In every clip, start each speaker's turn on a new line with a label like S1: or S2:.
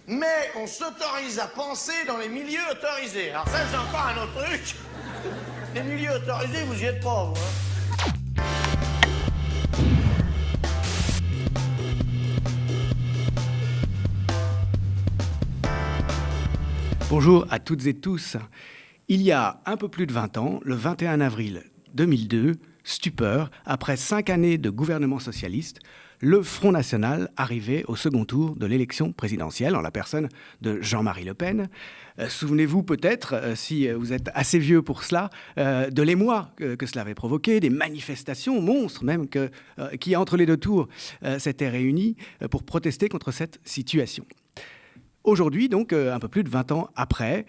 S1: mais on s'autorise à penser dans les milieux autorisés. Alors ça, c'est encore un autre truc. Les milieux autorisés, vous y êtes pas, vous, hein.
S2: Bonjour à toutes et tous. Il y a un peu plus de 20 ans, le 21 avril 2002, stupeur, après 5 années de gouvernement socialiste, le Front National arrivait au second tour de l'élection présidentielle en la personne de Jean-Marie Le Pen. Souvenez-vous peut-être, si vous êtes assez vieux pour cela, de l'émoi que cela avait provoqué, des manifestations monstres même qui, entre les deux tours, s'étaient réunies pour protester contre cette situation. Aujourd'hui, donc, un peu plus de 20 ans après,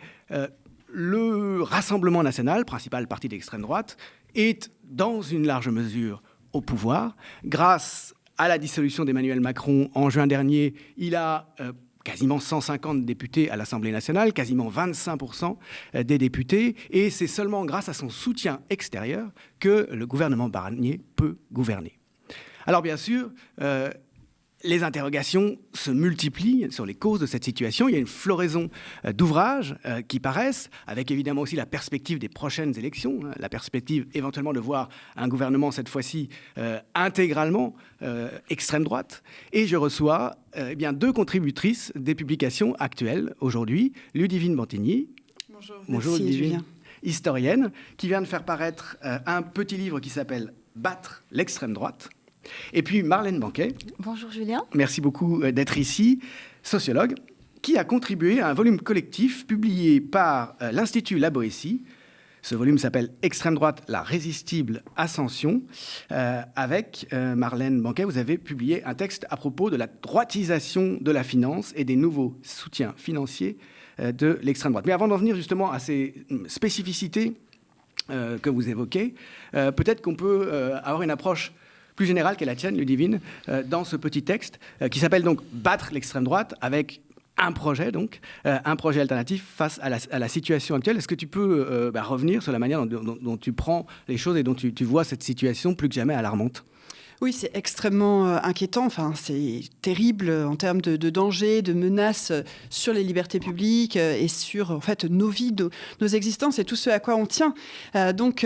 S2: le Rassemblement national, principal parti d'extrême droite, est dans une large mesure au pouvoir. Grâce à la dissolution d'Emmanuel Macron en juin dernier, il a quasiment 150 députés à l'Assemblée nationale, quasiment 25% des députés, et c'est seulement grâce à son soutien extérieur que le gouvernement Barnier peut gouverner. Alors bien sûr, les interrogations se multiplient sur les causes de cette situation. Il y a une floraison d'ouvrages qui paraissent, avec évidemment aussi la perspective des prochaines élections, la perspective éventuellement de voir un gouvernement cette fois-ci intégralement extrême droite. Et je reçois deux contributrices des publications actuelles aujourd'hui, Ludivine Bantigny.
S3: Bonjour.
S2: Bonjour
S3: Merci,
S2: Ludivine,
S3: Julien.
S2: Historienne, qui vient de faire paraître un petit livre qui s'appelle « Battre l'extrême droite ». Et puis Marlène Banquet.
S3: Bonjour Julien.
S2: Merci beaucoup d'être ici, sociologue, qui a contribué à un volume collectif publié par l'Institut La Boétie. Ce volume s'appelle « Extrême droite, la résistible ascension ». Avec Marlène Banquet, vous avez publié un texte à propos de la droitisation de la finance et des nouveaux soutiens financiers de l'extrême droite. Mais avant d'en venir justement à ces spécificités que vous évoquez, peut-être qu'on peut avoir une approche plus générale qu'est la tienne, Ludivine, dans ce petit texte qui s'appelle donc « Battre l'extrême droite » avec un projet alternatif face à la situation actuelle. Est-ce que tu peux revenir sur la manière dont tu prends les choses et dont tu vois cette situation plus que jamais alarmante ?
S3: Oui, c'est extrêmement inquiétant. Enfin, c'est terrible en termes de danger, de menaces sur les libertés publiques et sur en fait nos vies, nos existences et tout ce à quoi on tient. Donc,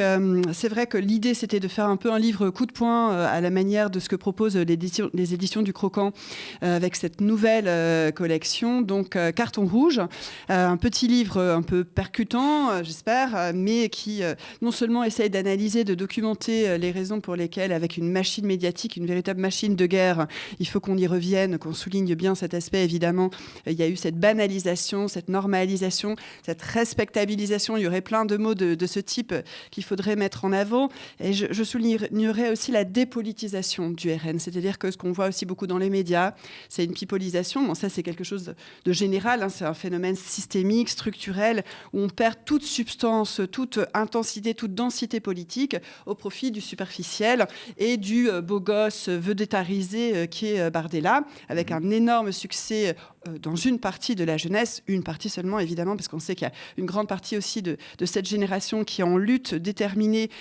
S3: c'est vrai que l'idée, c'était de faire un peu un livre coup de poing à la manière de ce que proposent les éditions du Croquant avec cette nouvelle collection. Donc, Carton rouge, un petit livre un peu percutant, j'espère, mais qui non seulement essaye d'analyser, de documenter les raisons pour lesquelles, avec une machine médiatique, une véritable machine de guerre. Il faut qu'on y revienne, qu'on souligne bien cet aspect, évidemment. Il y a eu cette banalisation, cette normalisation, cette respectabilisation. Il y aurait plein de mots de ce type qu'il faudrait mettre en avant. Et je soulignerais aussi la dépolitisation du RN. C'est-à-dire que ce qu'on voit aussi beaucoup dans les médias, c'est une pipolisation. Bon, ça, c'est quelque chose de général. C'est un phénomène systémique, structurel, où on perd toute substance, toute intensité, toute densité politique au profit du superficiel et du beau gosse vedettarisé qui est Bardella, avec un énorme succès dans une partie de la jeunesse, une partie seulement évidemment, parce qu'on sait qu'il y a une grande partie aussi de cette génération qui est en lutte déterminée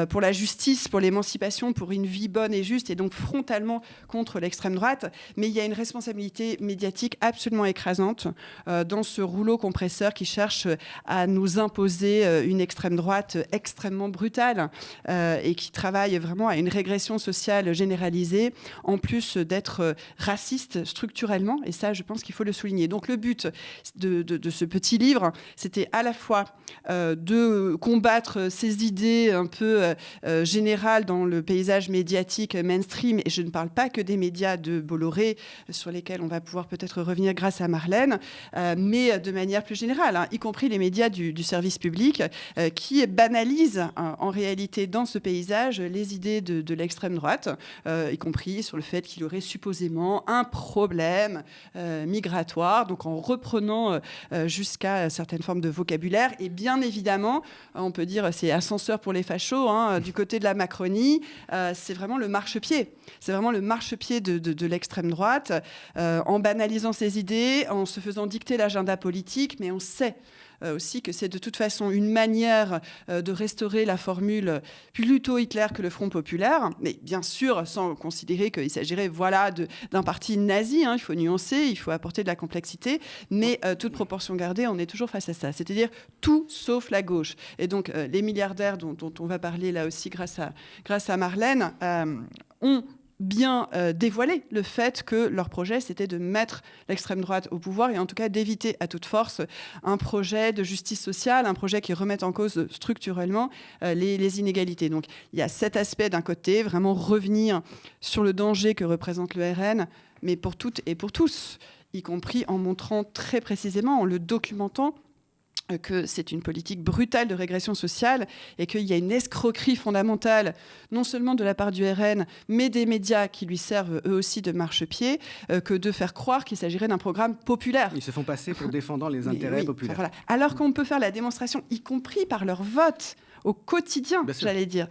S3: pour la justice, pour l'émancipation, pour une vie bonne et juste, et donc frontalement contre l'extrême droite. Mais il y a une responsabilité médiatique absolument écrasante dans ce rouleau compresseur qui cherche à nous imposer une extrême droite extrêmement brutale et qui travaille vraiment à une régression sociale généralisée, en plus d'être raciste structurellement, et ça, je pense qu'il faut le souligner. Donc, le but de ce petit livre, c'était à la fois de combattre ces idées un peu générales dans le paysage médiatique mainstream, et je ne parle pas que des médias de Bolloré, sur lesquels on va pouvoir peut-être revenir grâce à Marlène, mais de manière plus générale, y compris les médias du service public, qui banalisent en réalité dans ce paysage les idées de l'extrême droite, y compris sur le fait qu'il y aurait supposément un problème migratoire, donc en reprenant jusqu'à certaines formes de vocabulaire. Et bien évidemment, on peut dire c'est ascenseur pour les fachos, du côté de la Macronie, c'est vraiment le marchepied. C'est vraiment le marchepied de l'extrême droite, en banalisant ses idées, en se faisant dicter l'agenda politique, mais on sait aussi que c'est de toute façon une manière de restaurer la formule plutôt Hitler que le Front populaire, mais bien sûr sans considérer qu'il s'agirait d'un parti nazi, il faut nuancer, il faut apporter de la complexité, mais toute proportion gardée, on est toujours face à ça, c'est-à-dire tout sauf la gauche. Et donc les milliardaires dont on va parler là aussi grâce à Marlène ont bien dévoilé le fait que leur projet, c'était de mettre l'extrême droite au pouvoir et en tout cas d'éviter à toute force un projet de justice sociale, un projet qui remette en cause structurellement les inégalités. Donc il y a cet aspect d'un côté, vraiment revenir sur le danger que représente le RN, mais pour toutes et pour tous, y compris en montrant très précisément, en le documentant, que c'est une politique brutale de régression sociale et qu'il y a une escroquerie fondamentale, non seulement de la part du RN, mais des médias qui lui servent eux aussi de marchepied, que de faire croire qu'il s'agirait d'un programme populaire.
S2: Ils se font passer pour défendant les intérêts populaires.
S3: Voilà. Alors qu'on peut faire la démonstration, y compris par leur vote, au quotidien, j'allais dire,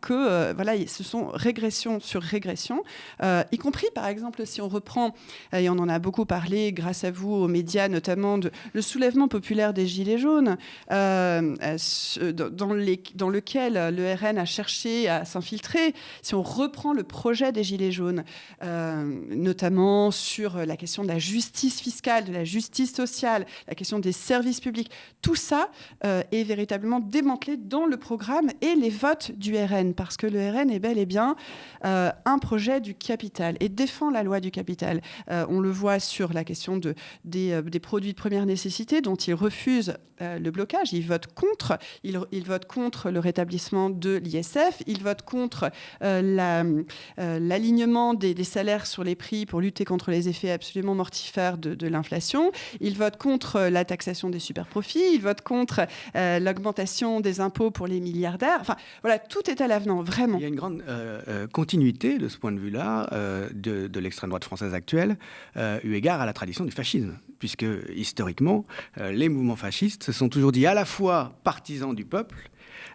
S3: que ce sont régression sur régression, y compris, par exemple, si on reprend, et on en a beaucoup parlé grâce à vous, aux médias, notamment le soulèvement populaire des Gilets jaunes, dans lequel le RN a cherché à s'infiltrer. Si on reprend le projet des Gilets jaunes, notamment sur la question de la justice fiscale, de la justice sociale, la question des services publics, tout ça est véritablement démantelé dans le programme et les votes du RN, parce que le RN est bel et bien un projet du capital et défend la loi du capital. On le voit sur la question des produits de première nécessité dont il refuse le blocage. Il vote contre. Il vote contre le rétablissement de l'ISF. Il vote contre l'alignement des salaires sur les prix pour lutter contre les effets absolument mortifères de l'inflation. Il vote contre la taxation des superprofits. Il vote contre l'augmentation des impôts pour les milliardaires. Enfin, voilà, tout est à l'avenant, vraiment.
S2: Il y a une grande continuité de ce point de vue-là de l'extrême droite française actuelle, eu égard à la tradition du fascisme, puisque historiquement, les mouvements fascistes se sont toujours dit à la fois partisans du peuple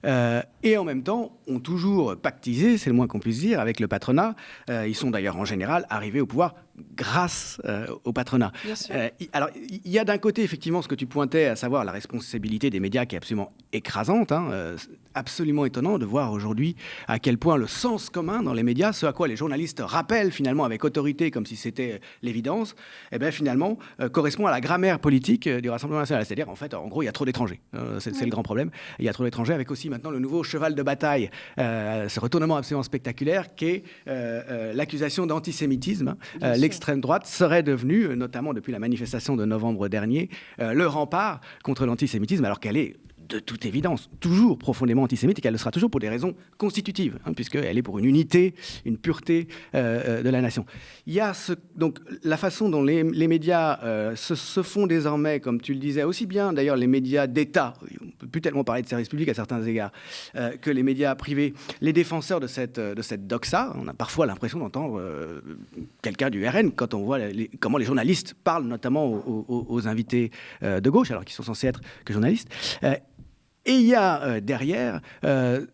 S2: et en même temps ont toujours pactisé, c'est le moins qu'on puisse dire, avec le patronat. Ils sont d'ailleurs en général arrivés au pouvoir grâce au patronat. Alors, il y a d'un côté effectivement ce que tu pointais, à savoir la responsabilité des médias qui est absolument écrasante, absolument étonnant de voir aujourd'hui à quel point le sens commun dans les médias, ce à quoi les journalistes rappellent finalement avec autorité comme si c'était l'évidence, finalement correspond à la grammaire politique du Rassemblement national. C'est-à-dire, en fait, en gros, il y a trop d'étrangers. C'est le grand problème. Il y a trop d'étrangers, avec aussi maintenant le nouveau cheval de bataille, ce retournement absolument spectaculaire qui est l'accusation d'antisémitisme. L'extrême droite serait devenue, notamment depuis la manifestation de novembre dernier, le rempart contre l'antisémitisme, alors qu'elle est de toute évidence toujours profondément antisémite et qu'elle le sera toujours pour des raisons constitutives, puisqu'elle est pour une unité, une pureté de la nation. Il y a donc la façon dont les médias se font désormais, comme tu le disais, aussi bien d'ailleurs les médias d'État, on ne peut plus tellement parler de services publics à certains égards, que les médias privés, les défenseurs de cette doxa. On a parfois l'impression d'entendre quelqu'un du RN quand on voit comment les journalistes parlent notamment aux invités de gauche, alors qu'ils sont censés être que journalistes. Et il y a derrière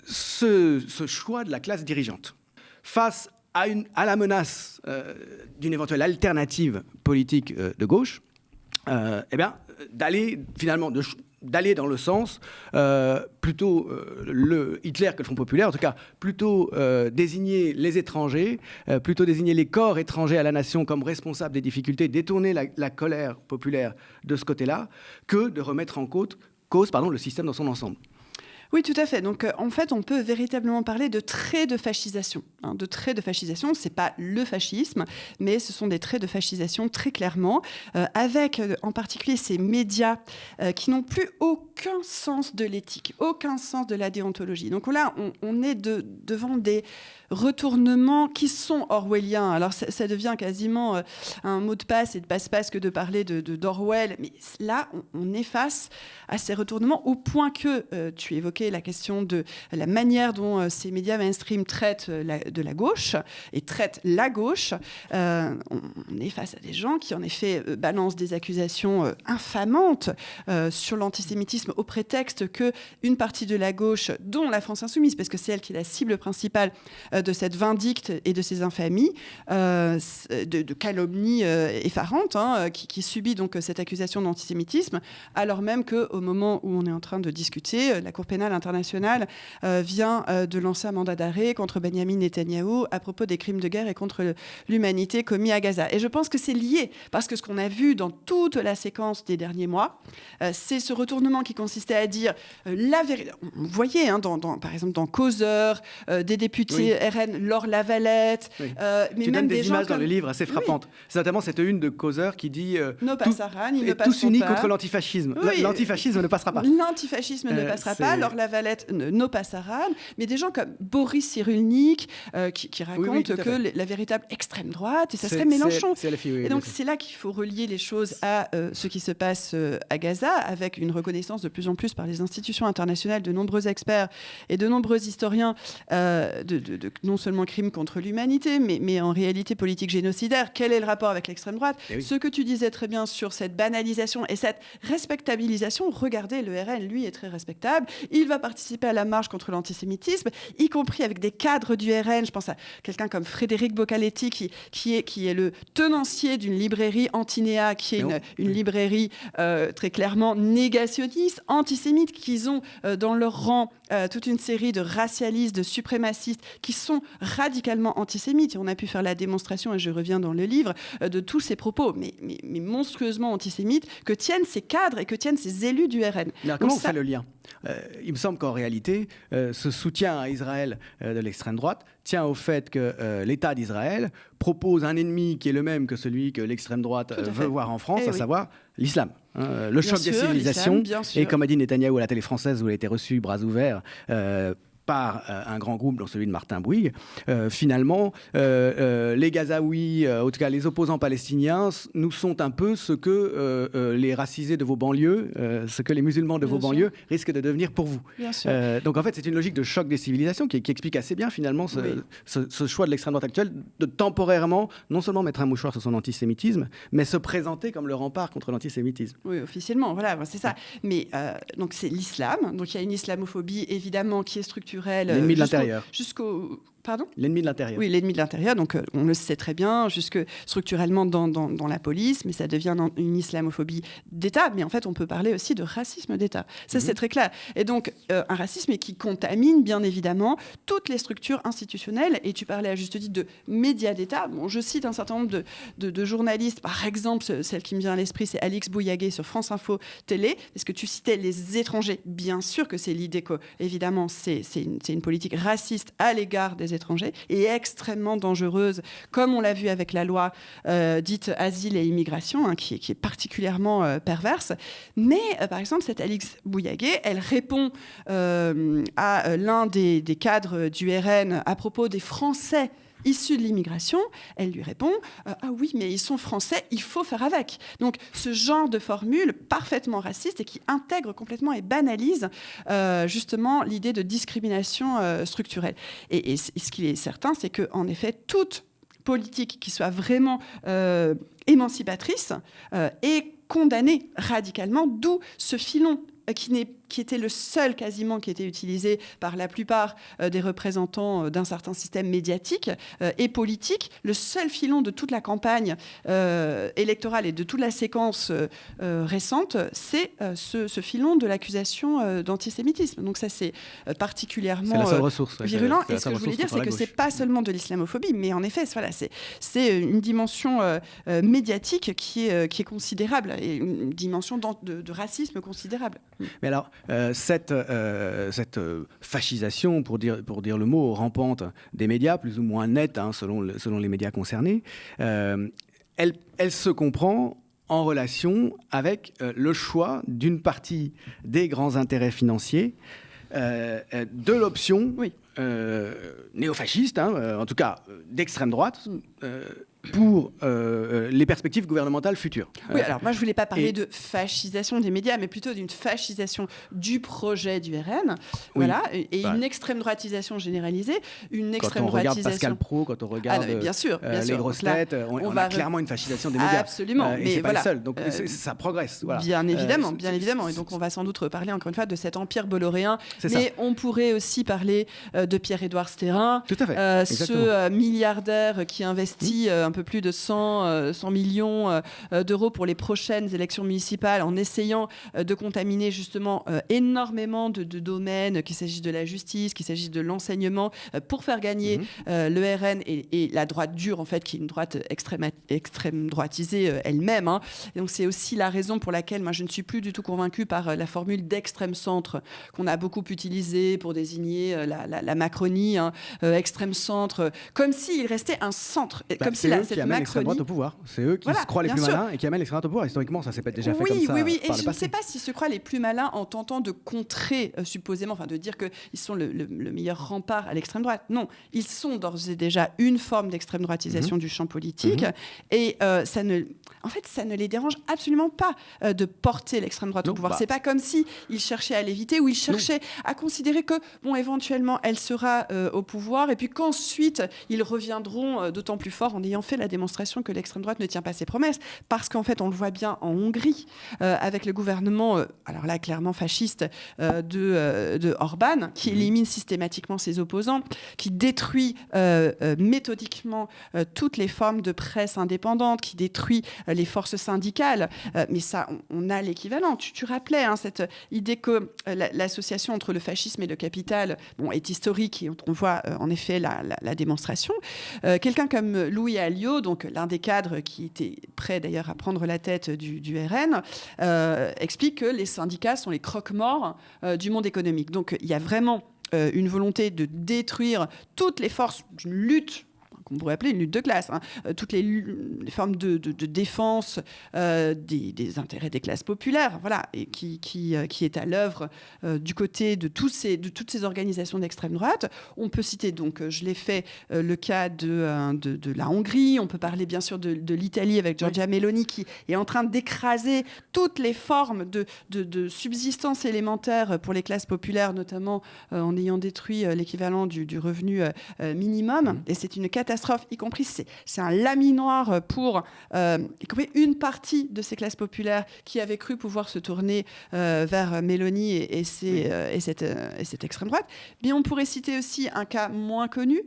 S2: ce choix de la classe dirigeante face à la menace d'une éventuelle alternative politique de gauche, d'aller finalement d'aller dans le sens plutôt le Hitler que le Front populaire, en tout cas plutôt désigner les étrangers, plutôt désigner les corps étrangers à la nation comme responsables des difficultés, détourner la colère populaire de ce côté-là, que de remettre en cause le système dans son ensemble.
S3: Oui, tout à fait. Donc, en fait, on peut véritablement parler de traits de fascisation. De traits de fascisation, ce n'est pas le fascisme, mais ce sont des traits de fascisation très clairement, avec en particulier ces médias qui n'ont plus aucun sens de l'éthique, aucun sens de la déontologie. Donc là, on est devant des retournements qui sont orwelliens. Alors, ça devient quasiment un mot de passe et de passe-passe que de parler d'Orwell. Mais là, on est face à ces retournements au point que, tu évoquais évoqué la question de la manière dont ces médias mainstream traitent de la gauche et traitent la gauche. On est face à des gens qui, en effet, balancent des accusations infamantes sur l'antisémitisme au prétexte qu'une partie de la gauche, dont la France Insoumise, parce que c'est elle qui est la cible principale de cette vindicte et de ces infamies, de calomnies effarantes, qui subit donc cette accusation d'antisémitisme, alors même qu'au moment où on est en train de discuter, la Cour pénale internationale vient de lancer un mandat d'arrêt contre Benyamin Netanyahou à propos des crimes de guerre et contre l'humanité commis à Gaza. Et je pense que c'est lié, parce que ce qu'on a vu dans toute la séquence des derniers mois, c'est ce retournement qui consistait à dire la vérité. Vous voyez, par exemple, dans Causeur, des députés RN, Laure Lavalette, mais
S2: tu
S3: même
S2: donnes des images
S3: gens
S2: dans le livre assez frappantes. C'est notamment cette une de Causeur qui dit
S3: nos passaran, ils ne
S2: tous
S3: passeront
S2: unis
S3: pas.
S2: contre l'antifascisme. L'antifascisme ne passera pas.
S3: L'antifascisme ne passera pas. Laure Lavalette, nos passaran. Mais des gens comme Boris Cyrulnik qui racontent que la véritable extrême droite, et ça serait Mélenchon. Et donc c'est là qu'il faut relier les choses à ce qui se passe à Gaza, avec une reconnaissance de plus en plus par les institutions internationales, de nombreux experts et de nombreux historiens de non seulement crimes contre l'humanité, mais en réalité politique génocidaire. Quel est le rapport avec l'extrême droite ? Ce que tu disais très bien sur cette banalisation et cette respectabilisation, regardez, le RN, lui, est très respectable. Il va participer à la marche contre l'antisémitisme, y compris avec des cadres du RN. Je pense à quelqu'un comme Frédéric Boccaletti, qui est le tenancier d'une librairie Antinéa, qui est une librairie très clairement négationniste, antisémite, qu'ils ont dans leur rang toute une série de racialistes, de suprémacistes qui sont radicalement antisémites. Et on a pu faire la démonstration, et je reviens dans le livre, de tous ces propos, mais monstrueusement antisémites, que tiennent ces cadres et que tiennent ces élus du RN.
S2: Alors, comment on fait le lien ? Il me semble qu'en réalité, ce soutien à Israël de l'extrême droite tient au fait que l'État d'Israël propose un ennemi qui est le même que celui que l'extrême droite veut voir en France, à savoir l'islam. Le choc des civilisations. Et comme a dit Netanyahou à la télé française, où il a été reçu bras ouverts par un grand groupe, dont celui de Martin Bouygues, finalement, les Gazaouis, en tout cas les opposants palestiniens, nous sont un peu ce que les racisés de vos banlieues, ce que les musulmans de vos banlieues risquent de devenir pour vous. Donc en fait, c'est une logique de choc des civilisations qui explique assez bien finalement ce choix de l'extrême droite actuelle de temporairement, non seulement mettre un mouchoir sur son antisémitisme, mais se présenter comme le rempart contre l'antisémitisme.
S3: Oui, officiellement, voilà, c'est ça. Mais donc c'est l'islam, donc il y a une islamophobie évidemment qui est structurelle.
S2: L'ennemi de l'intérieur.
S3: Pardon ?
S2: L'ennemi de l'intérieur.
S3: Oui, l'ennemi de l'intérieur. Donc, on le sait très bien, jusque structurellement dans la police, mais ça devient une islamophobie d'État. Mais en fait, on peut parler aussi de racisme d'État. Ça, c'est très clair. Et donc, un racisme qui contamine, bien évidemment, toutes les structures institutionnelles. Et tu parlais à juste titre de médias d'État. Bon, je cite un certain nombre de journalistes. Par exemple, celle qui me vient à l'esprit, c'est Alix Bouillaguet sur France Info Télé. Est-ce que tu citais les étrangers ? Bien sûr que c'est l'idée que, évidemment, c'est une politique raciste à l'égard des étrangers et extrêmement dangereuse, comme on l'a vu avec la loi dite Asile et Immigration, qui est particulièrement perverse. Mais, par exemple, cette Alix Bouillaguet, elle répond à l'un des cadres du RN à propos des Français issus de l'immigration. Elle lui répond ah oui, mais ils sont français, il faut faire avec. Donc ce genre de formule parfaitement raciste et qui intègre complètement et banalise justement l'idée de discrimination structurelle. Et ce qui est certain, c'est qu'en effet, toute politique qui soit vraiment émancipatrice est condamnée radicalement, d'où ce filon qui était le seul quasiment qui était utilisé par la plupart des représentants d'un certain système médiatique et politique. Le seul filon de toute la campagne électorale et de toute la séquence récente, c'est ce filon de l'accusation d'antisémitisme. Donc ça, c'est particulièrement
S2: la seule ressource,
S3: virulent. Et ce que je voulais dire, c'est que c'est pas seulement de l'islamophobie, mais en effet, voilà, c'est une dimension médiatique qui est considérable et une dimension de racisme considérable.
S2: Mais alors, cette fascisation, pour dire le mot, rampante des médias, plus ou moins nette, selon les médias concernés, elle se comprend en relation avec le choix d'une partie des grands intérêts financiers de l'option néofasciste, en tout cas d'extrême droite, pour les perspectives gouvernementales futures.
S3: Oui, alors moi je voulais pas parler de fascisation des médias, mais plutôt d'une fascisation du projet du RN, voilà, et une extrême droitisation généralisée, une extrême
S2: quand on regarde
S3: droitisation.
S2: Pascal Praud, quand on regarde
S3: bien sûr.
S2: les grosses têtes, on a clairement une fascisation des médias.
S3: Absolument,
S2: et
S3: mais
S2: c'est pas
S3: voilà.
S2: le seul, donc ça progresse. Voilà.
S3: Bien évidemment. Et donc on va sans doute reparler encore une fois de cet empire bolloréen, mais on pourrait aussi parler de Pierre-Édouard Stérin,
S2: tout à fait.
S3: ce milliardaire qui investit un peu plus de 100 millions d'euros pour les prochaines élections municipales en essayant de contaminer justement énormément de domaines, qu'il s'agisse de la justice, qu'il s'agisse de l'enseignement, pour faire gagner le RN et la droite dure, en fait, qui est une droite extrême droitisée elle-même. Hein. Et donc c'est aussi la raison pour laquelle moi je ne suis plus du tout convaincue par la formule d'extrême centre qu'on a beaucoup utilisée pour désigner la Macronie, hein, extrême centre, comme s'il restait un centre. Comme si cette
S2: amènent l'extrême droite au pouvoir. C'est eux qui se croient les plus malins et qui amènent l'extrême droite au pouvoir. Historiquement, ça s'est déjà fait comme ça.
S3: Oui. Et
S2: par
S3: je
S2: le
S3: ne
S2: passé.
S3: sais pas s'ils se croient les plus malins en tentant de contrer, supposément, enfin de dire qu'ils sont le meilleur rempart à l'extrême droite. Non, ils sont d'ores et déjà une forme d'extrême droitisation du champ politique. Et ça ne les dérange absolument pas de porter l'extrême droite au pouvoir. C'est pas comme si ils cherchaient à l'éviter ou ils cherchaient à considérer que, bon, éventuellement, elle sera au pouvoir et puis qu'ensuite, ils reviendront d'autant plus fort en ayant fait la démonstration que l'extrême droite ne tient pas ses promesses. Parce qu'en fait, on le voit bien en Hongrie, avec le gouvernement, alors là, clairement fasciste, de Orban, qui élimine systématiquement ses opposants, qui détruit méthodiquement toutes les formes de presse indépendante, qui détruit les forces syndicales. Mais ça, on a l'équivalent. Tu rappelais cette idée que l'association entre le fascisme et le capital est historique et on voit en effet la démonstration. Quelqu'un comme Louis Alliot, donc l'un des cadres qui était prêt d'ailleurs à prendre la tête du RN, explique que les syndicats sont les croque-morts du monde économique. Donc il y a vraiment une volonté de détruire toutes les forces d'une lutte qu'on pourrait appeler une lutte de classe, toutes les formes de défense des intérêts des classes populaires, voilà, et qui est à l'œuvre du côté de toutes ces organisations d'extrême droite. On peut citer, donc, je l'ai fait, le cas de la Hongrie, on peut parler bien sûr de l'Italie avec Giorgia Meloni qui est en train d'écraser toutes les formes de subsistance élémentaire pour les classes populaires, notamment en ayant détruit l'équivalent du revenu minimum, et c'est une catastrophe, y compris c'est un laminoir pour y compris une partie de ces classes populaires qui avaient cru pouvoir se tourner vers Mélanie et cette extrême droite. Mais on pourrait citer aussi un cas moins connu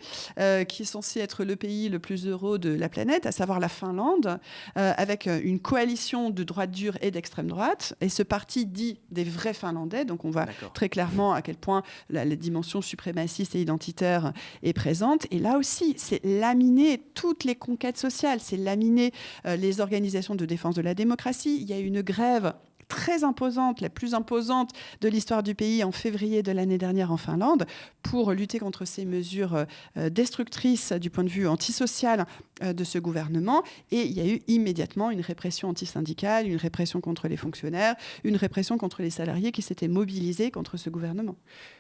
S3: qui est censé être le pays le plus heureux de la planète, à savoir la Finlande, avec une coalition de droite dure et d'extrême droite, et ce parti dit des vrais Finlandais, donc on voit très clairement à quel point la dimension suprémaciste et identitaire est présente. Et là aussi, c'est laminer toutes les conquêtes sociales, c'est laminer les organisations de défense de la démocratie. Il y a eu une grève très imposante, la plus imposante de l'histoire du pays en février de l'année dernière en Finlande, pour lutter contre ces mesures destructrices du point de vue antisocial de ce gouvernement. Et il y a eu immédiatement une répression antisyndicale, une répression contre les fonctionnaires, une répression contre les salariés qui s'étaient mobilisés contre ce gouvernement.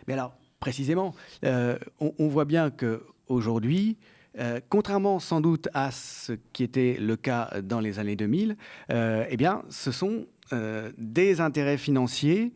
S2: Mais alors, précisément, on voit bien qu'aujourd'hui, contrairement sans doute à ce qui était le cas dans les années 2000, eh bien, ce sont des intérêts financiers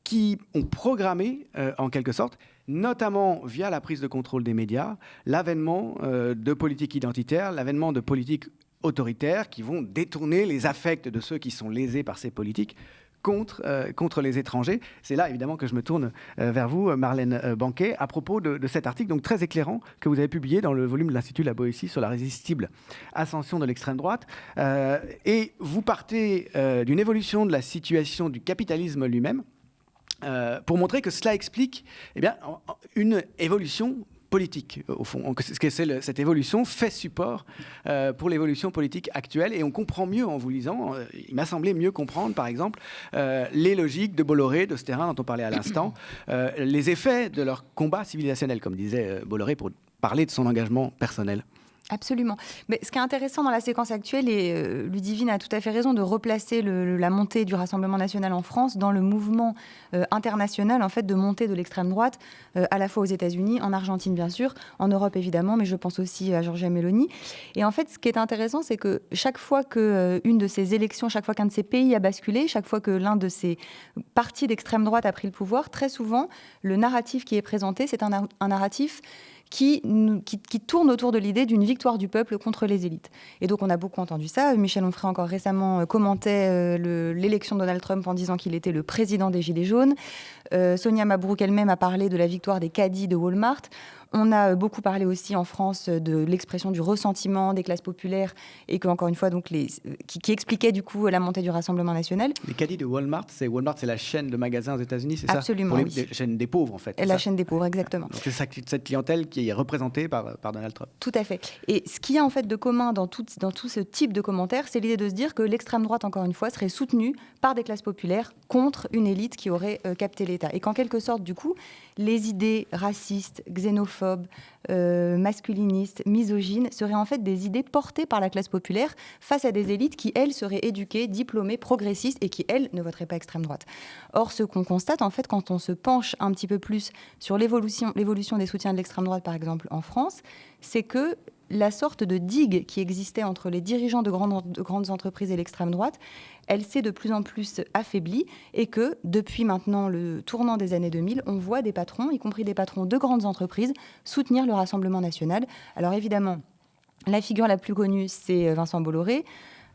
S2: qui ont programmé, en quelque sorte, notamment via la prise de contrôle des médias, l'avènement de politiques identitaires, l'avènement de politiques autoritaires qui vont détourner les affects de ceux qui sont lésés par ces politiques contre les étrangers. C'est là, évidemment, que je me tourne vers vous, Marlène Banquet, à propos de cet article donc très éclairant que vous avez publié dans le volume de l'Institut La Boétie sur la résistible ascension de l'extrême droite. Et vous partez d'une évolution de la situation du capitalisme lui-même pour montrer que cela explique une évolution politique, au fond. Cette évolution fait support pour l'évolution politique actuelle, et on comprend mieux en vous lisant, il m'a semblé mieux comprendre, par exemple, les logiques de Bolloré, de Stérin, dont on parlait à l'instant, les effets de leur combat civilisationnel, comme disait Bolloré, pour parler de son engagement personnel.
S4: Absolument. Mais ce qui est intéressant dans la séquence actuelle, et Ludivine a tout à fait raison de replacer la montée du Rassemblement national en France dans le mouvement international en fait, de montée de l'extrême droite, à la fois aux États-Unis, en Argentine bien sûr, en Europe évidemment, mais je pense aussi à Giorgia Meloni. Et en fait, ce qui est intéressant, c'est que chaque fois qu'une de ces élections, chaque fois qu'un de ces pays a basculé, chaque fois que l'un de ces partis d'extrême droite a pris le pouvoir, très souvent, le narratif qui est présenté, c'est un narratif qui tourne autour de l'idée d'une victoire du peuple contre les élites. Et donc on a beaucoup entendu ça. Michel Onfray encore récemment commentait l'élection de Donald Trump en disant qu'il était le président des Gilets jaunes. Sonia Mabrouk elle-même a parlé de la victoire des caddies de Walmart. On a beaucoup parlé aussi en France de l'expression du ressentiment des classes populaires et que, encore une fois, donc qui expliquait du coup la montée du Rassemblement national.
S2: Les caddies de Walmart, c'est la chaîne de magasins aux États-Unis, c'est
S4: Absolument,
S2: ça? Absolument, oui. La chaîne des pauvres, en fait.
S4: La chaîne des pauvres, exactement.
S2: Donc c'est cette clientèle qui est représentée par Donald Trump.
S4: Tout à fait. Et ce qu'il y a en fait de commun dans tout ce type de commentaires, c'est l'idée de se dire que l'extrême droite, encore une fois, serait soutenue par des classes populaires contre une élite qui aurait capté l'État. Et qu'en quelque sorte, du coup, les idées racistes, xénophobes, masculinistes, misogynes seraient en fait des idées portées par la classe populaire face à des élites qui, elles, seraient éduquées, diplômées, progressistes et qui, elles, ne voteraient pas extrême droite. Or, ce qu'on constate, en fait, quand on se penche un petit peu plus sur l'évolution des soutiens de l'extrême droite, par exemple, en France, c'est que la sorte de digue qui existait entre les dirigeants de grandes entreprises et l'extrême droite, elle s'est de plus en plus affaiblie et que, depuis maintenant le tournant des années 2000, on voit des patrons, y compris des patrons de grandes entreprises, soutenir le Rassemblement national. Alors évidemment, la figure la plus connue, c'est Vincent Bolloré.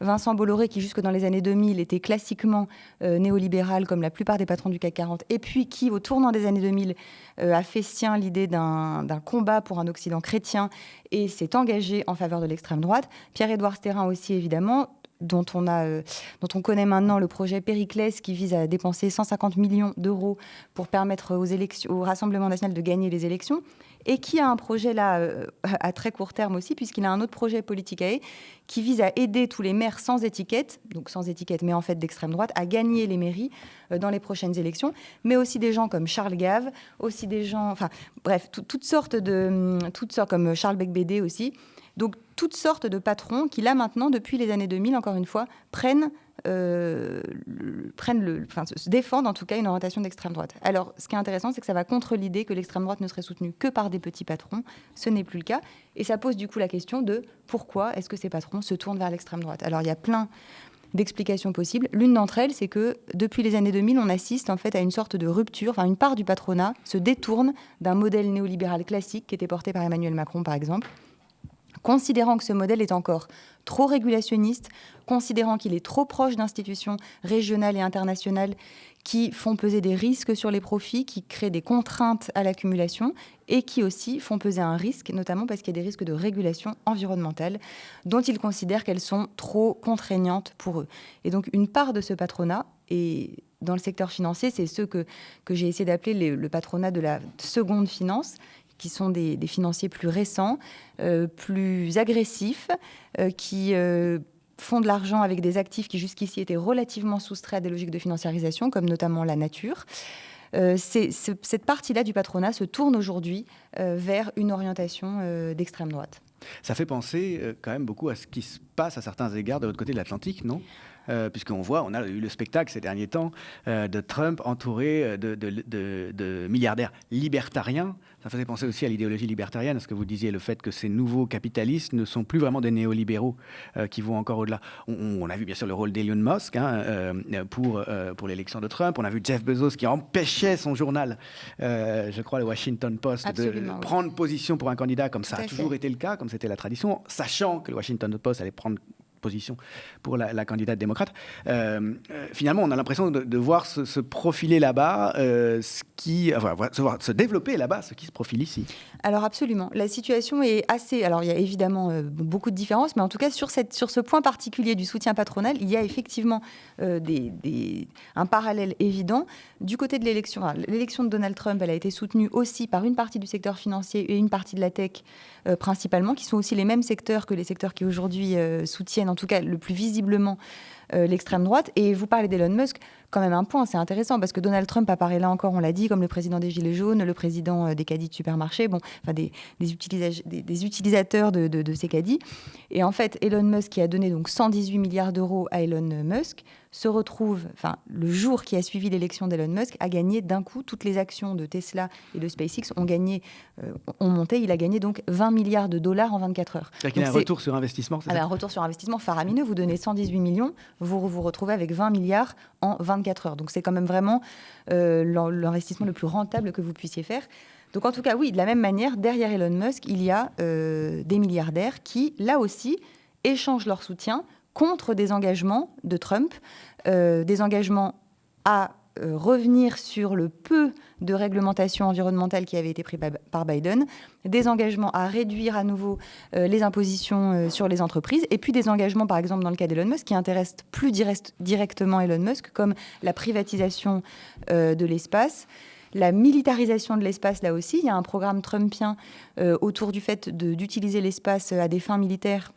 S4: Vincent Bolloré, qui jusque dans les années 2000 était classiquement néolibéral, comme la plupart des patrons du CAC 40, et puis qui, au tournant des années 2000, a fait sien l'idée d'un combat pour un Occident chrétien et s'est engagé en faveur de l'extrême droite. Pierre-Édouard Stérin aussi, évidemment, dont on connaît maintenant le projet Périclès, qui vise à dépenser 150 millions d'euros pour permettre au Rassemblement national de gagner les élections, et qui a un projet là à très court terme aussi, puisqu'il a un autre projet Politicae qui vise à aider tous les maires sans étiquette, mais en fait d'extrême droite, à gagner les mairies dans les prochaines élections, mais aussi des gens comme Charles Gave, aussi des gens, enfin bref, toutes sortes comme Charles Becbédé aussi. Donc, toutes sortes de patrons qui, là, maintenant, depuis les années 2000, encore une fois, se défendent, en tout cas, une orientation d'extrême droite. Alors, ce qui est intéressant, c'est que ça va contre l'idée que l'extrême droite ne serait soutenue que par des petits patrons. Ce n'est plus le cas. Et ça pose, du coup, la question de pourquoi est-ce que ces patrons se tournent vers l'extrême droite. Alors, il y a plein d'explications possibles. L'une d'entre elles, c'est que, depuis les années 2000, on assiste, en fait, à une sorte de rupture. Enfin, une part du patronat se détourne d'un modèle néolibéral classique qui était porté par Emmanuel Macron, par exemple, considérant que ce modèle est encore trop régulationniste, considérant qu'il est trop proche d'institutions régionales et internationales qui font peser des risques sur les profits, qui créent des contraintes à l'accumulation et qui aussi font peser un risque, notamment parce qu'il y a des risques de régulation environnementale dont ils considèrent qu'elles sont trop contraignantes pour eux. Et donc une part de ce patronat, et dans le secteur financier, c'est ceux que j'ai essayé d'appeler le patronat de la seconde finance, qui sont des financiers plus récents, plus agressifs, qui font de l'argent avec des actifs qui jusqu'ici étaient relativement soustraits à des logiques de financiarisation, comme notamment la nature. Cette partie-là du patronat se tourne aujourd'hui vers une orientation d'extrême droite.
S2: Ça fait penser quand même beaucoup à ce qui se passe à certains égards de l'autre côté de l'Atlantique, non ? Puisqu'on voit, on a eu le spectacle ces derniers temps de Trump entouré de milliardaires libertariens. Ça faisait penser aussi à l'idéologie libertarienne, à ce que vous disiez, le fait que ces nouveaux capitalistes ne sont plus vraiment des néolibéraux qui vont encore au-delà. On a vu bien sûr le rôle d'Elon Musk pour l'élection de Trump. On a vu Jeff Bezos qui empêchait son journal, je crois le Washington Post,
S4: Absolument,
S2: de prendre position pour un candidat, comme ça a toujours été le cas, comme c'était la tradition, sachant que le Washington Post allait prendre position pour la candidate démocrate. Finalement, on a l'impression de voir se profiler là-bas, se développer là-bas, ce qui se profile ici. Alors
S4: absolument. La situation est assez... Alors il y a évidemment beaucoup de différences, mais en tout cas sur ce point particulier du soutien patronal, il y a effectivement un parallèle évident. Du côté de l'élection, l'élection de Donald Trump, elle a été soutenue aussi par une partie du secteur financier et une partie de la tech principalement, qui sont aussi les mêmes secteurs que les secteurs qui aujourd'hui soutiennent en tout cas le plus visiblement l'extrême droite. Et vous parlez d'Elon Musk, quand même un point, c'est intéressant, parce que Donald Trump apparaît là encore, on l'a dit, comme le président des Gilets jaunes, le président des caddies de supermarché, des utilisateurs de ces caddies. Et en fait, Elon Musk, qui a donné donc 118 milliards d'euros à Elon Musk, se retrouve, le jour qui a suivi l'élection d'Elon Musk, a gagné d'un coup, toutes les actions de Tesla et de SpaceX ont monté, il a gagné donc 20 milliards de dollars en 24 heures.
S2: C'est-à-dire qu'il y a un retour sur investissement, c'est ça ?
S4: Un retour sur investissement faramineux, vous donnez 118 millions, vous vous retrouvez avec 20 milliards en 24 heures. Donc c'est quand même vraiment l'investissement le plus rentable que vous puissiez faire. Donc en tout cas, oui, de la même manière, derrière Elon Musk, il y a des milliardaires qui, là aussi, échangent leur soutien contre des engagements de Trump, des engagements à revenir sur le peu de réglementation environnementale qui avait été pris par Biden, des engagements à réduire à nouveau les impositions sur les entreprises, et puis des engagements, par exemple, dans le cas d'Elon Musk, qui intéressent plus directement Elon Musk, comme la privatisation de l'espace, la militarisation de l'espace. Là aussi, il y a un programme trumpien autour du fait d'utiliser l'espace à des fins militaires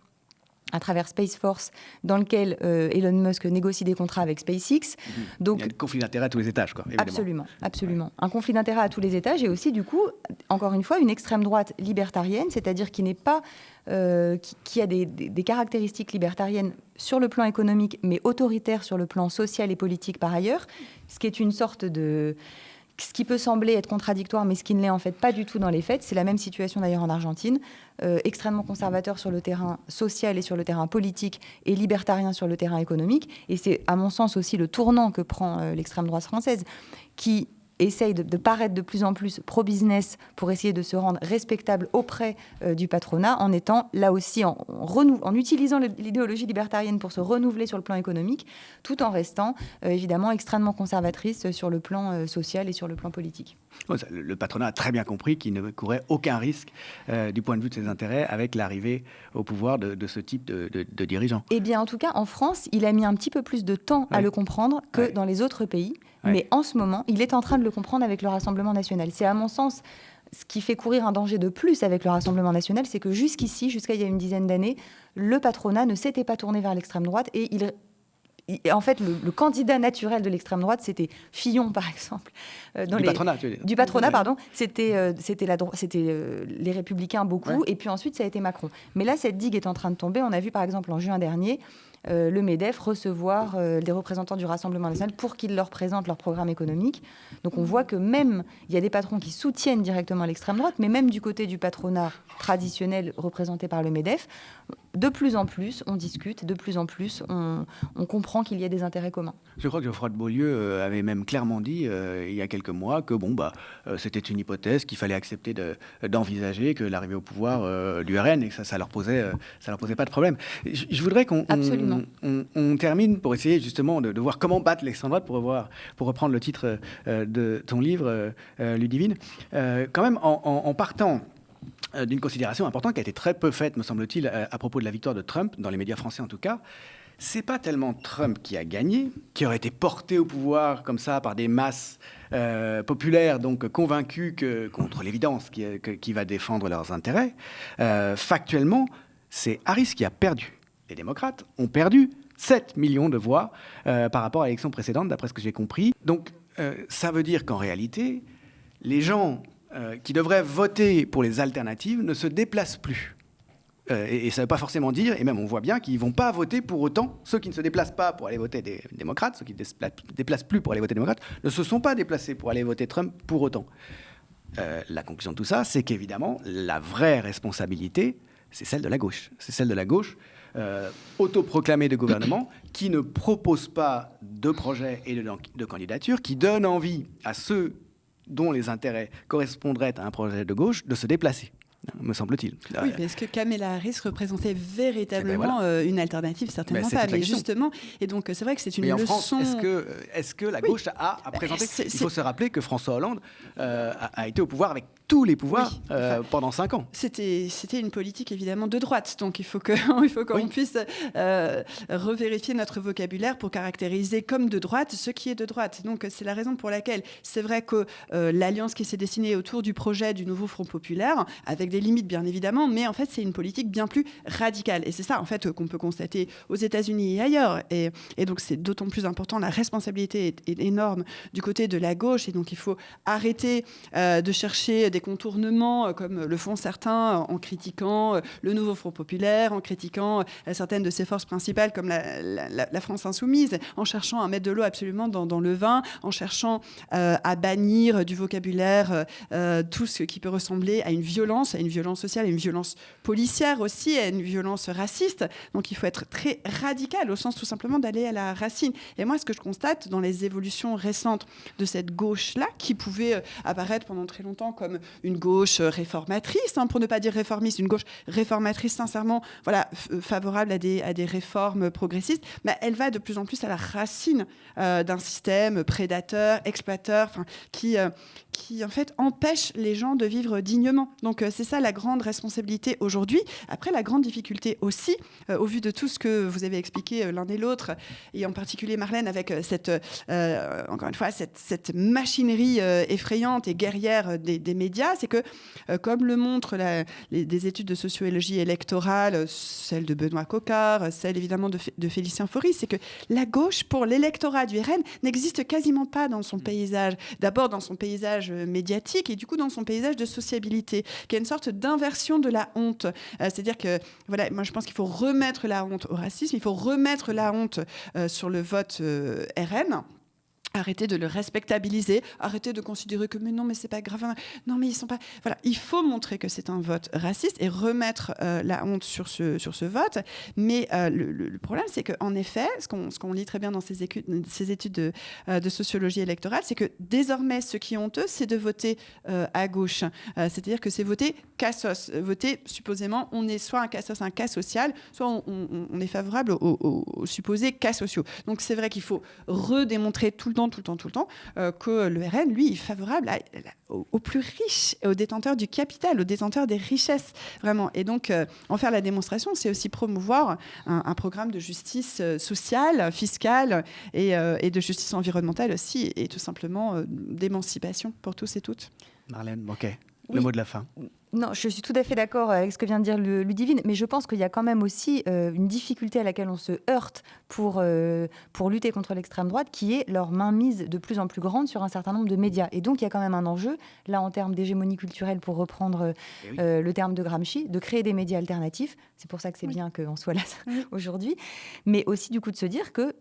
S4: à travers Space Force, dans lequel Elon Musk négocie des contrats avec SpaceX. Donc,
S2: il y a un conflit d'intérêts à tous les étages, quoi, évidemment.
S4: Absolument, absolument. Un conflit d'intérêts à tous les étages, et aussi, du coup, encore une fois, une extrême droite libertarienne, c'est-à-dire qui n'est pas, qui a des caractéristiques libertariennes sur le plan économique, mais autoritaire sur le plan social et politique par ailleurs, ce qui est une sorte de... Ce qui peut sembler être contradictoire, mais ce qui ne l'est en fait pas du tout dans les faits. C'est la même situation d'ailleurs en Argentine. Extrêmement conservateur sur le terrain social et sur le terrain politique, et libertarien sur le terrain économique. Et c'est, à mon sens, aussi le tournant que prend l'extrême droite française, qui essaye de paraître de plus en plus pro-business pour essayer de se rendre respectable auprès du patronat, en étant là aussi, en utilisant l'idéologie libertarienne pour se renouveler sur le plan économique, tout en restant évidemment extrêmement conservatrice sur le plan social et sur le plan politique.
S2: Le patronat a très bien compris qu'il ne courait aucun risque du point de vue de ses intérêts avec l'arrivée au pouvoir de ce type de dirigeants.
S4: Eh bien, en tout cas, en France, il a mis un petit peu plus de temps à le comprendre que dans les autres pays. Mais en ce moment, il est en train de le comprendre avec le Rassemblement national. C'est, à mon sens, ce qui fait courir un danger de plus avec le Rassemblement national, c'est que jusqu'à il y a une dizaine d'années, le patronat ne s'était pas tourné vers l'extrême droite, et en fait, le candidat naturel de l'extrême droite, c'était Fillon, par exemple. Du patronat, pardon. C'était les Républicains, beaucoup. Et puis ensuite, ça a été Macron. Mais là, cette digue est en train de tomber. On a vu, par exemple, en juin dernier, le MEDEF recevoir des représentants du Rassemblement national pour qu'ils leur présentent leur programme économique. Donc on voit que même, il y a des patrons qui soutiennent directement l'extrême droite, mais même du côté du patronat traditionnel représenté par le MEDEF, de plus en plus, on discute, de plus en plus, on comprend qu'il y a des intérêts communs.
S2: Je crois que Geoffroy de Beaulieu avait même clairement dit, il y a quelques mois, que c'était une hypothèse qu'il fallait accepter d'envisager, que l'arrivée au pouvoir du RN, et que ça leur posait pas de problème. Je voudrais qu'on termine pour essayer justement de voir comment battre l'extrême droite, pour reprendre le titre de ton livre, Ludivine. Quand même, en partant d'une considération importante qui a été très peu faite, me semble-t-il, à propos de la victoire de Trump, dans les médias français en tout cas, c'est pas tellement Trump qui a gagné, qui aurait été porté au pouvoir comme ça par des masses populaires, donc convaincus contre l'évidence qui va défendre leurs intérêts. Factuellement, c'est Harris qui a perdu. Les démocrates ont perdu 7 millions de voix par rapport à l'élection précédente, d'après ce que j'ai compris. Donc, ça veut dire qu'en réalité, les gens qui devraient voter pour les alternatives ne se déplacent plus. Et ça ne veut pas forcément dire, et même on voit bien qu'ils ne vont pas voter pour autant. Ceux qui ne se déplacent pas pour aller voter des démocrates, ceux qui ne se déplacent plus pour aller voter démocrates, ne se sont pas déplacés pour aller voter Trump pour autant. La conclusion de tout ça, c'est qu'évidemment, la vraie responsabilité, c'est celle de la gauche. C'est celle de la gauche autoproclamée de gouvernement, qui ne propose pas de projet et de candidature, qui donne envie à ceux dont les intérêts correspondraient à un projet de gauche de se déplacer, me semble-t-il.
S3: Oui, mais est-ce que Kamala Harris représentait véritablement une alternative? Certainement pas, mais justement. Et donc, c'est vrai que c'est une leçon...
S2: Mais en France, est-ce que la gauche a présenté... Il faut se rappeler que François Hollande a été au pouvoir avec tous les pouvoirs pendant 5 ans.
S3: C'était une politique évidemment de droite, donc il faut qu'on puisse revérifier notre vocabulaire pour caractériser comme de droite ce qui est de droite. Donc c'est la raison pour laquelle c'est vrai que l'alliance qui s'est dessinée autour du projet du nouveau Front populaire, avec des limites bien évidemment, mais en fait c'est une politique bien plus radicale. Et c'est ça en fait qu'on peut constater aux États-Unis et ailleurs. Et donc c'est d'autant plus important, la responsabilité est énorme du côté de la gauche, et donc il faut arrêter de chercher des contournements comme le font certains en critiquant le nouveau Front populaire, en critiquant certaines de ses forces principales comme la France insoumise, en cherchant à mettre de l'eau absolument dans le vin, en cherchant à bannir du vocabulaire tout ce qui peut ressembler à une violence sociale, à une violence policière aussi, à une violence raciste. Donc il faut être très radical au sens tout simplement d'aller à la racine. Et moi, ce que je constate dans les évolutions récentes de cette gauche-là, qui pouvait apparaître pendant très longtemps comme une gauche réformatrice, pour ne pas dire réformiste, une gauche réformatrice sincèrement favorable à des réformes progressistes, mais elle va de plus en plus à la racine d'un système prédateur, exploiteur, qui en fait empêche les gens de vivre dignement. Donc c'est ça la grande responsabilité aujourd'hui. Après, la grande difficulté aussi, au vu de tout ce que vous avez expliqué l'un et l'autre, et en particulier Marlène, avec encore une fois, cette machinerie effrayante et guerrière des médias, c'est que, comme le montrent des études de sociologie électorale, celle de Benoît Coquart, celle évidemment de Félicien Faury, c'est que la gauche, pour l'électorat du RN, n'existe quasiment pas dans son paysage. D'abord dans son paysage médiatique et du coup dans son paysage de sociabilité, qui est une sorte d'inversion de la honte. C'est-à-dire que, moi je pense qu'il faut remettre la honte au racisme, il faut remettre la honte sur le vote RN. Arrêter de le respectabiliser, arrêter de considérer que mais c'est pas grave, non mais ils sont pas... Voilà, il faut montrer que c'est un vote raciste et remettre la honte sur ce vote. Mais le problème, c'est qu'en effet, ce qu'on lit très bien dans ces études de sociologie électorale, c'est que désormais, ce qui est honteux, c'est de voter à gauche. C'est-à-dire que c'est voter cassos. Voter, supposément, on est soit un cassos, un cas social, soit on est favorable aux supposés cas sociaux. Donc c'est vrai qu'il faut redémontrer tout le temps que le RN, lui, est favorable aux plus riches, aux détenteurs du capital, aux détenteurs des richesses, vraiment. Et donc, en faire la démonstration, c'est aussi promouvoir un programme de justice sociale, fiscale et de justice environnementale aussi, et tout simplement d'émancipation pour tous et toutes.
S2: Marlène, ok. Le mot de la fin.
S4: Non, je suis tout à fait d'accord avec ce que vient de dire Ludivine, mais je pense qu'il y a quand même aussi une difficulté à laquelle on se heurte pour lutter contre l'extrême droite, qui est leur mainmise de plus en plus grande sur un certain nombre de médias. Et donc, il y a quand même un enjeu, là, en termes d'hégémonie culturelle, pour reprendre le terme de Gramsci, de créer des médias alternatifs. C'est pour ça que c'est bien qu'on soit là aujourd'hui. Mais aussi, du coup, de se dire que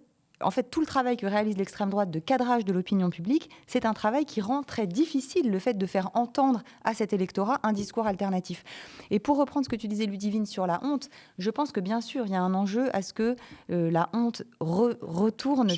S4: en fait, tout le travail que réalise l'extrême droite de cadrage de l'opinion publique, c'est un travail qui rend très difficile le fait de faire entendre à cet électorat un discours alternatif. Et pour reprendre ce que tu disais, Ludivine, sur la honte, je pense que bien sûr, il y a un enjeu à ce que la honte retourne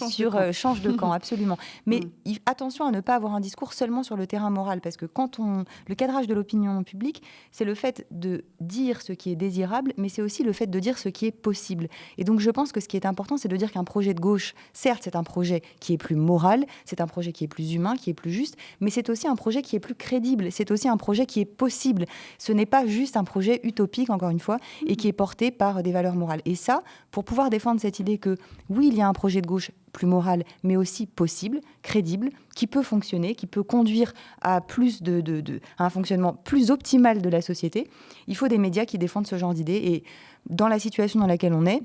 S4: change de camp, absolument. Mais attention à ne pas avoir un discours seulement sur le terrain moral, parce que le cadrage de l'opinion publique, c'est le fait de dire ce qui est désirable, mais c'est aussi le fait de dire ce qui est possible. Et donc, je pense que ce qui est important, c'est de dire qu'un projet de gauche, certes, c'est un projet qui est plus moral, c'est un projet qui est plus humain, qui est plus juste, mais c'est aussi un projet qui est plus crédible, c'est aussi un projet qui est possible. Ce n'est pas juste un projet utopique, encore une fois, et qui est porté par des valeurs morales. Et ça, pour pouvoir défendre cette idée que, oui, il y a un projet de gauche plus moral, mais aussi possible, crédible, qui peut fonctionner, qui peut conduire à à un fonctionnement plus optimal de la société, il faut des médias qui défendent ce genre d'idées. Et dans la situation dans laquelle on est,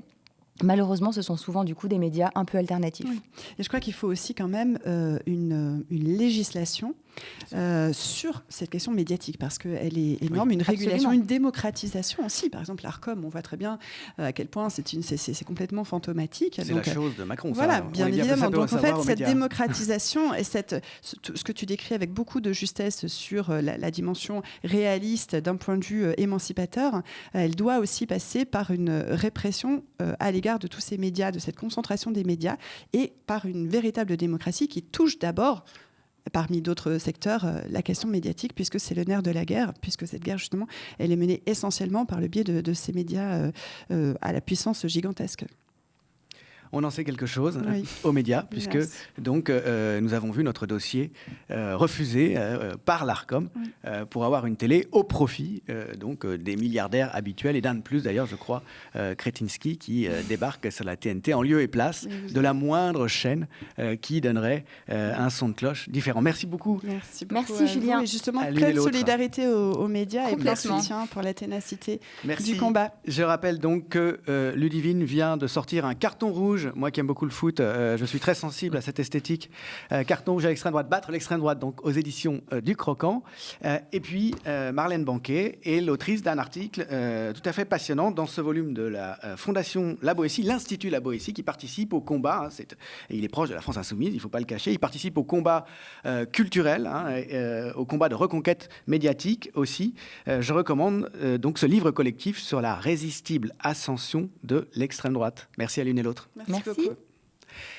S4: malheureusement, ce sont souvent du coup des médias un peu alternatifs.
S3: Oui. Et je crois qu'il faut aussi quand même une législation sur cette question médiatique, parce qu'elle est énorme, une régulation, absolument. Une démocratisation aussi. Par exemple, l'Arcom, on voit très bien à quel point c'est complètement fantomatique.
S2: C'est donc, la chose de Macron.
S3: Voilà,
S2: ça,
S3: bien évidemment. Donc en fait, cette démocratisation et ce que tu décris avec beaucoup de justesse sur la dimension réaliste d'un point de vue émancipateur, elle doit aussi passer par une répression à l'égard de tous ces médias, de cette concentration des médias, et par une véritable démocratie qui touche d'abord, parmi d'autres secteurs, la question médiatique, puisque c'est le nerf de la guerre, puisque cette guerre, justement, elle est menée essentiellement par le biais de ces médias à la puissance gigantesque.
S2: on en sait quelque chose
S3: Oui.
S2: aux médias, puisque
S3: Hélas.
S2: donc, nous avons vu notre dossier refusé par l'Arcom pour avoir une télé au profit des milliardaires habituels et d'un de plus d'ailleurs, je crois, Kretinsky, qui débarque sur la TNT en lieu et place de la moindre chaîne qui donnerait un son de cloche différent. Merci beaucoup.
S3: Merci
S4: Merci,
S3: à
S4: Julien.
S3: vous. Et justement,
S2: À l'une et
S3: pleine
S2: l'autre.
S3: solidarité aux médias et plein
S4: Complètement.
S3: soutien pour la ténacité
S2: Merci.
S3: du combat.
S2: Je rappelle donc que Ludivine vient de sortir un carton rouge. Moi qui aime beaucoup le foot, je suis très sensible à cette esthétique. Carton rouge à l'extrême droite, battre l'extrême droite, donc aux éditions du Croquant. Et puis Marlène Banquet est l'autrice d'un article tout à fait passionnant dans ce volume de la Fondation La Boétie, l'Institut La Boétie, qui participe au combat. Et il est proche de la France Insoumise, il ne faut pas le cacher. Il participe au combat culturel, au combat de reconquête médiatique aussi. Je recommande donc ce livre collectif sur la résistible ascension de l'extrême droite. Merci à l'une et l'autre.
S4: Merci.
S3: beaucoup.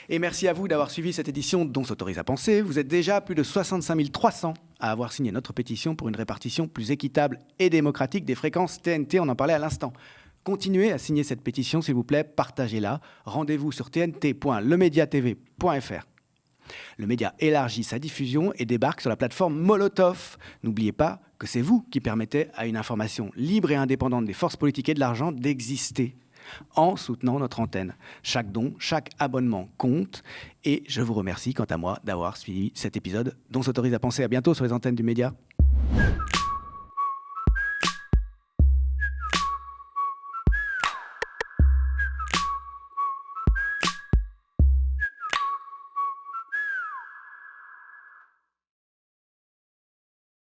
S2: Et merci à vous d'avoir suivi cette édition dont s'autorise à penser. Vous êtes déjà plus de 65 300 à avoir signé notre pétition pour une répartition plus équitable et démocratique des fréquences TNT. On en parlait à l'instant. Continuez à signer cette pétition, s'il vous plaît. Partagez-la. Rendez-vous sur tnt.lemediatv.fr. Le média élargit sa diffusion et débarque sur la plateforme Molotov. N'oubliez pas que c'est vous qui permettez à une information libre et indépendante des forces politiques et de l'argent d'exister en soutenant notre antenne. Chaque don, chaque abonnement compte. Et je vous remercie, quant à moi, d'avoir suivi cet épisode dont s'autorise à penser. À bientôt sur les antennes du média.